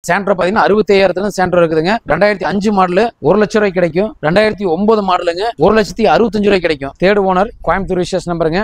சாண்ட்ரோ பாத்தீங்கன்னா 65,000 சாண்ட்ரோ இருக்குதுங்க. 2005 மாடல் 1 லட்சம் ரூபாய்க்கு கிடைக்கும். 2009 மாடலுங்க 1,65,000 ரூபாய்க்கு கிடைக்கும். தேர்ட் ஓனர் கோயம்புத்தூர் ரிஜிஸ்ட்ரேஷன் நம்பருங்க.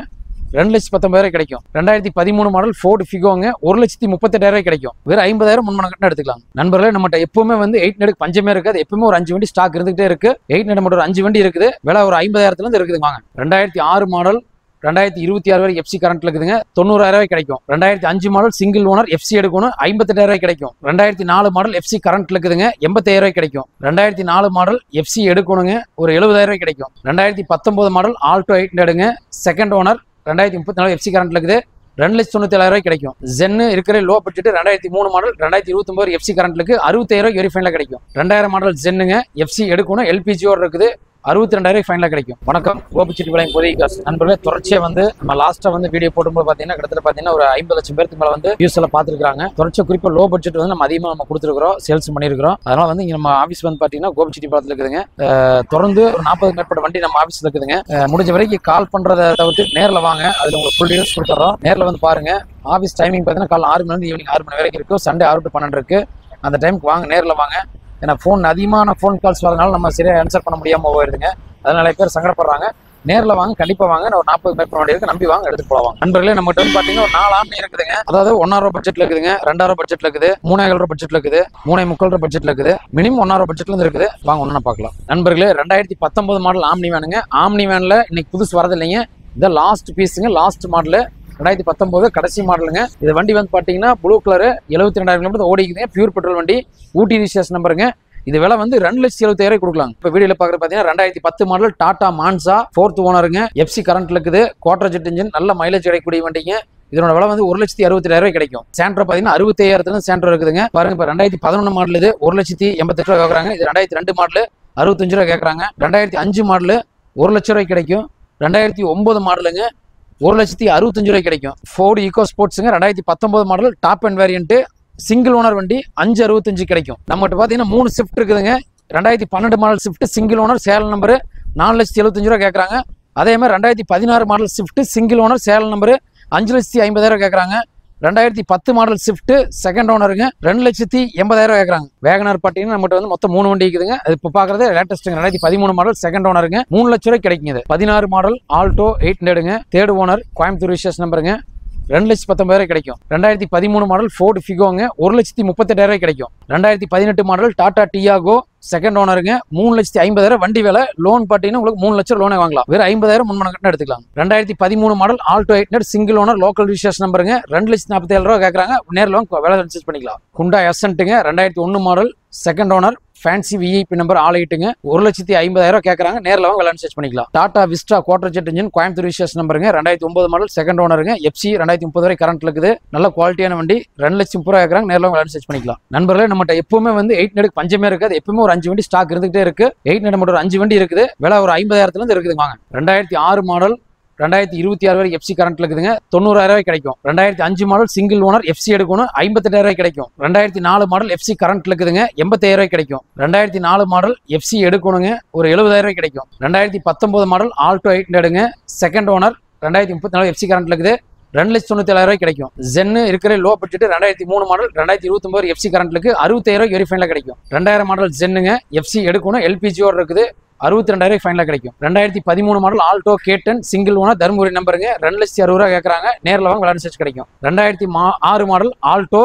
2,10,000 கிடைக்கும். 2013 மாடல் ஃபோர்டு ஃபிகோங்க 1,38,000 கிடைக்கும். வெறும் 50,000 முன்மணம் கட்டினா எடுத்துக்கலாம். நண்பர்களே, நம்மகிட்ட எப்பவுமே வந்து 8 நெடுக்கு பஞ்சமே இருக்காது. எப்பவுமே ஒரு 5 வண்டி ஸ்டாக் இருந்துகிட்டே இருக்கு. 8 நெடு மட்டும் ஒரு 5 வண்டி இருக்குது. விலை ஒரு 50,000 இருந்து இருக்குது. வாங்க. 2006 மாடல் 2026 வரை எஃப்சி கரண்ட்ல இருக்குதுங்க. 90,000 கிடைக்கும். 2005 மாடல் சிங்கிள் ஓனர் எஃப்சி எடுக்கணும் 58,000 கிடைக்கும். 2004 மாடல் எஃப்சி கரண்ட்ல இருக்குதுங்க. 85,000 கிடைக்கும். 2004 மாடல் எஃப்சி எடுக்கணுங்க ஒரு 70,000 கிடைக்கும். 2019 மாடல் ஆல்டோ 800ங்க செகண்ட் ஓனர் 2034 எஃப்சி கரண்ட்ல இருக்குது. 2,97,000 கிடைக்கும். ஜென்னு இருக்கிற லோ பட்ஜெட் 2003 மாடல் 2029 எஃப்சி கரண்ட்லுக்கு 60,000 வெரிஃபைன்ல கிடைக்கும். 2000 மாடல் ஜென்னுங்க எஃப்சி எடுக்கணும் எல்பிஜியோட இருக்குது. 62,000 ஃபைனலா கிடைக்கும். வணக்கம், கோபிச்செட்டிப்பாளையம் பொதிகை காசு நண்பர்களே. தொடர்ச்சியா வந்து நம்ம லாஸ்டா வந்து வீடியோ போடும்போது பாத்தீங்கன்னா கிட்டத்தட்ட பாத்தீங்கன்னா ஒரு 50 லட்சம் பேருக்கு மேல வந்து வியூஸ் எல்லாம் பாத்துருக்காங்க. தொடர்ச்சியா குறிப்பா லோ பட்ஜெட் வந்து நம்ம அதிகமா நம்ம கொடுத்துருக்கோம், சேல்ஸ் பண்ணிருக்கிறோம். அதனால வந்து இங்க நம்ம ஆபீஸ் வந்து பாத்தீங்கன்னா கோபிச்செட்டிப்பாளையத்துல இருக்குதுங்க. தொடர்ந்து ஒரு 40 மேற்பட்ட வண்டி நம்ம ஆபீஸ்ல இருக்குதுங்க. முடிஞ்ச வரைக்கும் கால் பண்றதை தவிர்த்து நேர்ல வாங்க, அதுல உங்களுக்கு ஃபுல் டீடைல்ஸ் கொடுத்துறோம். நேர்ல வந்து பாருங்க. ஆபீஸ் டைமிங் பாத்தீங்கன்னா காலை 6 மணி ஈவினிங் 6 மணி வரைக்கும் இருக்கும். சண்டே 6 to 12 இருக்கு. அந்த டைமுக்கு வாங்க, நேர்ல வாங்க. ஏன்னா அதிகமான ஃபோன் கால்ஸ் வரதுனால நம்ம சரியா ஆன்சர் பண்ண முடியாம போயிருதுங்க. அதனால நிறைய பேர் சங்கடப்படுறாங்க. நேரில் வாங்க, கண்டிப்பா வாங்க. ஒரு 40 மேற்பட்ட வண்டி இருக்கு, நம்பி வாங்க, எடுத்து போவாங்க. நண்பர்களே, நம்மகிட்ட வந்து பாத்தீங்கன்னா ஒரு 4 ஆம்னி இருக்குதுங்க. அதாவது 1,000 பட்ஜெட்ல இருக்குதுங்க, 2,000 பட்ஜெட்ல இருக்குது, 3,000 பட்ஜெட்ல இருக்குது, 3,300 பட்ஜெட்ல இருக்குது, மினிமம் 1,000 பட்ஜெட்ல இருந்து இருக்குது. வாங்க ஒண்ணா பார்க்கலாம். நண்பர்களே, 2019 மாடல் ஆம்னி வேனுங்க. ஆம்னி வேன்ல இன்னைக்கு புதுசு வரது இல்லைங்க. இதை லாஸ்ட் பீஸுங்க, லாஸ்ட் மாடல் 2019 கடைசி மாடலுங்க. இது வண்டி வந்து பாத்தீங்கன்னா ப்ளூ கலர் 72,000 கிலோமீட்டர் ஓடிக்குதுங்க. பியூர் பெட்ரோல் வண்டி, ஊட்டி ரிஜிஸ்ட்ரேஷன் நம்பருங்க. இது விலை வந்து 2,70,000 கொடுக்கலாம். இப்ப வீடியோல பாக்குறது பாத்தீங்கன்னா 2010 மாடல் டாடா மான்சா 4th ஓனருங்க. எஃப்சி கரண்ட்ல இருக்குது. குவார்டர் ஜெட் இன்ஜின், நல்ல மைலேஜ் கிடைக்கக்கூடிய வண்டிங்க. இதனோட விலை வந்து 1,67,000 கிடைக்கும். சாண்ட்ரோ பாத்தீங்கன்னா 65,000 சாண்ட்ரோ இருக்குதுங்க. பாருங்க, இப்ப 2011 மாடல் இது 1,88,000 கேக்குறாங்க. இது 2002 மாடல் 65,000 கேக்குறாங்க. 2005 மாடல் 1 லட்சம் ரூபாய்க்கு கிடைக்கும். 2009 மாடலுங்க 1,65,000 கிடைக்கும். ஃபோர்டு ஈகோ ஸ்போர்ட்ஸுங்க 2019 model top end variant single owner வண்டி 565 கிடைக்கும். நம்மகிட்ட பாத்தீங்கன்னா 3 ஷிஃப்ட் இருக்குதுங்க. 2012 model Swift single owner sale number 4,75,000 கேட்கறாங்க. அதே மாதிரி 2016 model Swift single owner sale number 5,50,000 கேட்கறாங்க. 2010 மாடல் ஷிஃப்ட் செகண்ட் ஓனருங்க 2,80,000 கேட்கறாங்க. வேகனார் பாத்தீங்கன்னா நம்மகிட்ட வந்து மொத்தம் 3 வண்டி இருக்குதுங்க. அது இப்ப பாக்குறது லேட்டஸ்ட் 2013 மாடல் செகண்ட் ஓனருங்க 3 லட்சம் ரூபாய் கிடைக்குது. 16 மாடல் ஆல்டோ 800ங்க தேர்ட் ஓனர் கோயம்புத்தூர் ரிஜிஸ்ட்ரேஷன் நம்பருங்க. 2,10,000 கிடைக்கும். 2013 மாடல் ஃபோர்டு ஃபிகோங்க 1,38,000 கிடைக்கும். 2018 மாடல் டாடா டியாகோ செகண்ட் ஓனருங்க 3,50,000 வண்டி விலை. லோன் பாத்தீங்கன்னா உங்களுக்கு 3 லட்சம் லோனே வாங்கலாம். வெறும் 50,000 முன்மணம் கட்டினா எடுத்துக்கலாம். 2013 model Alto 800 single owner local registration நம்பருங்க. 2,47,000 கேட்கறாங்க. நேரில் வாங்க, விலை ரிசர்ச் பண்ணிக்கலாம். குண்டா எசன்ட்டுங்க 2001 model second owner fancy VIP number all 8ங்க 1,50,000 கேட்கறாங்க. நேரில் வாங்க, விலை ரிசர்ச் பண்ணிக்கலாம். Tata Vista quadrajet engine Coimbatore registration நம்பருங்க. 2009 மாடல் செகண்ட் ஓனருங்க. எஃப்சி 2030 வரை கரண்ட்ல இருக்குது. நல்ல குவாலிட்டியான வண்டி. 2,30,000 கேட்கறாங்க. நேரில் வாங்க, விலை ரிசர்ச் பண்ணிக்கலாம். நண்பர்களே, நம்மகிட்ட எப்பவுமே வந்து 8 நெடுக்கு பஞ்சமே இருக்காது. எப்பவுமே ஒரு 5 வண்டி ஸ்டாக் இருந்துகிட்டே இருக்கு. 8 நெடு மட்டும் ஒரு 5 வண்டி இருக்குது. விலை ஒரு 50,000 இருந்து இருக்குது. வாங்க. 2006 மாடல் 2026 வரை எஃப்சி கரண்ட்ல இருக்குதுங்க. 90,000 கிடைக்கும். 2005 மாடல் சிங்கிள் ஓனர் எஃப்சி எடுக்கணும் 58,000 கிடைக்கும். 2004 மாடல் எஃப்சி கரண்ட்ல இருக்குதுங்க. 85,000 கிடைக்கும். 2004 மாடல் எஃப்சி எடுக்கணுங்க ஒரு 70,000 கிடைக்கும். 2019 மாடல் ஆல்டோ 800ங்க செகண்ட் ஓனர் 2034 எஃப்சி கரண்ட்ல இருக்குது. 2,97,000 கிடைக்கும். ஜென்னு இருக்கிற லோ பட்ஜெட் 2003 மாடல் 2029 எஃப்சி கரண்ட்லுக்கு 60,000 வெரிஃபைன்ல கிடைக்கும். 2000 மாடல் ஜென்னுங்க எஃப்சி எடுக்கணும் எல்பிஜியோட இருக்குது. 62,000 ஃபைனலா கிடைக்கும். 2013 model Alto K10 single owner Dharmapuri நம்பருங்க. 2,60,000 கேட்கறாங்க. நேரில் வாங்க, விலை ரிசர்ச் கிடைக்கும். 2006 மாடல் ஆல்டோ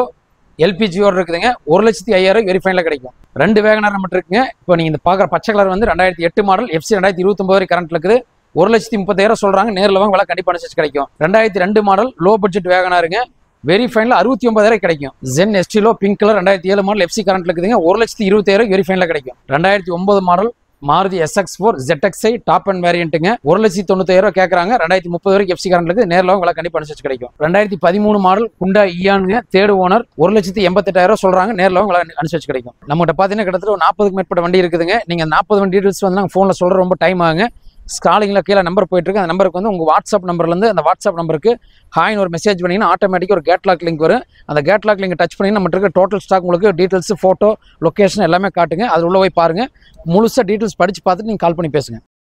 எல்பிஜியோட இருக்குதுங்க. 1,05,000 வெரிஃபைன்ல கிடைக்கும். 2 வேகனார் நம்ம இருக்குங்க. இப்போ நீங்க இந்த பாக்குற பச்சை கலர் வந்து 2008 மாடல் எஃப்சி 2029 வரை கரண்ட்ல இருக்குது. 1,30,000 சொல்றாங்க. நேரில் வாங்க, விலை கண்டிப்பா ரிசர்ச் கிடைக்கும். 2002 மாடல் லோ பட்ஜெட் வேகனாருங்க வெரிஃபைன்ல 69,000 கிடைக்கும். Zen Estilo pink colour 2007 model FC கரண்ட்ல இருக்குதுங்க. 1,20,000 வெரிஃபைன்ல கிடைக்கும். 2009 model Maruti SX4 ZXi top end வேரியன்ட்டுங்க 1,90,000 கேட்கறாங்க. 2030 வரைக்கும் எஃப்சி கரண்ட்ல இருக்குது. நேரில் விலை கண்டிப்பா அனுசரிச்சு கிடைக்கும். 2013 மாடல் குண்டா இயானுங்க தேர்ட் ஓனர் 1,88,000 சொல்றாங்க. நேரில் விலை அனுசரிச்சு கிடைக்கும். நம்மகிட்ட பாத்தீங்கன்னா கிட்டத்தட்ட ஒரு 40க்கு மேற்பட்ட வண்டி இருக்குதுங்க. நீங்க 40 வண்டி டீடைல்ஸ் வந்து நாங்கள் ஃபோனில் சொல்ற ரொம்ப டைம் ஆகுங்க. ஸ்காலிங்கில் கீழே நம்பர் போயிட்டு இருக்கு. அந்த நம்பருக்கு வந்து உங்கள் வாட்ஸ்அப் நம்பர்லேருந்து அந்த வாட்ஸ்அப் நம்பருக்கு ஹாய்னு ஒரு மெசேஜ் பண்ணிங்கன்னா ஆட்டோமேட்டிக்காக ஒரு கேட்லாக் லிங்க் வரும். அந்த கேட்லாக் லிங்க் டச் பண்ணி நம்ம இருக்க டோட்டல் ஸ்டாக் உங்களுக்கு டீட்டெயில்ஸ் ஃபோட்டோ லொக்கேஷன் எல்லாமே காட்டுங்க. அது உள்ள போய் பாருங்கள். முழுசாக டீட்டெயில்ஸ் படித்து பார்த்துட்டு நீங்கள் கால் பண்ணி பேசுங்க.